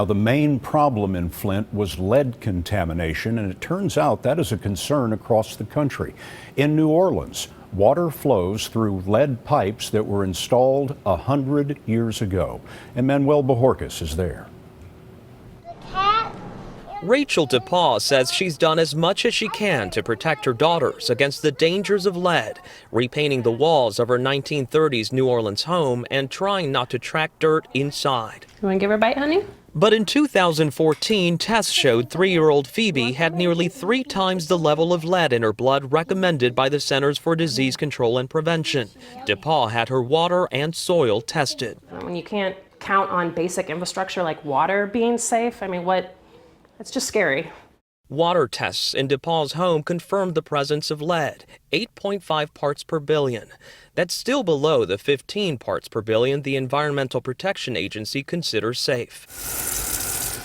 Now, the main problem in Flint was lead contamination, and it turns out that is a concern across the country. In New Orleans, water flows through lead pipes that were installed 100 years ago. And Manuel Bojorquez is there. Rachel DePaul says she's done as much as she can to protect her daughters against the dangers of lead, repainting the walls of her 1930s New Orleans home and trying not to track dirt inside. You want to give her a bite, honey? But in 2014, tests showed 3-year-old Phoebe had nearly 3 times the level of lead in her blood recommended by the Centers for Disease Control and Prevention. DePaul had her water and soil tested. When you can't count on basic infrastructure like water being safe, it's just scary. Water tests in DePaul's home confirmed the presence of lead, 8.5 parts per billion. That's still below the 15 parts per billion the Environmental Protection Agency considers safe.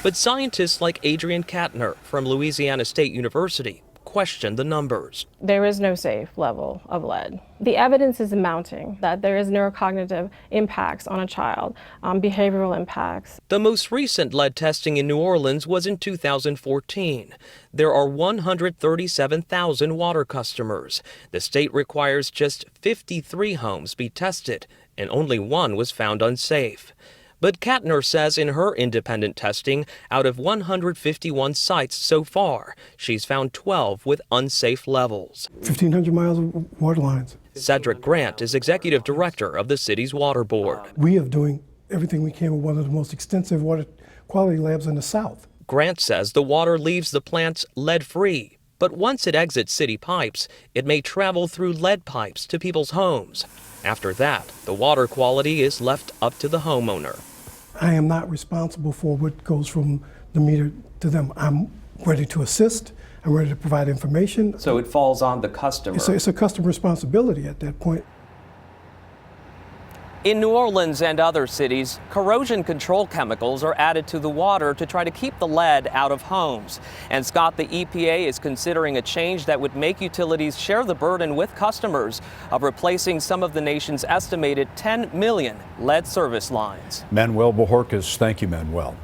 But scientists like Adrian Katner from Louisiana State University question the numbers. There is no safe level of lead. The evidence is mounting that there is neurocognitive impacts on a child, behavioral impacts. The most recent lead testing in New Orleans was in 2014. There are 137,000 water customers. The state requires just 53 homes be tested, and only one was found unsafe. But Katner says in her independent testing, out of 151 sites so far, she's found 12 with unsafe levels. 1,500 miles of water lines. Cedric Grant is executive director of the city's water board. We are doing everything we can with one of the most extensive water quality labs in the South. Grant says the water leaves the plants lead-free, but once it exits city pipes, it may travel through lead pipes to people's homes. After that, the water quality is left up to the homeowner. I am not responsible for what goes from the meter to them. I'm ready to assist. I'm ready to provide information. So it falls on the customer. It's a customer responsibility at that point. In New Orleans and other cities, corrosion control chemicals are added to the water to try to keep the lead out of homes. And Scott, the EPA is considering a change that would make utilities share the burden with customers of replacing some of the nation's estimated 10 million lead service lines. Manuel Bojorquez, thank you, Manuel.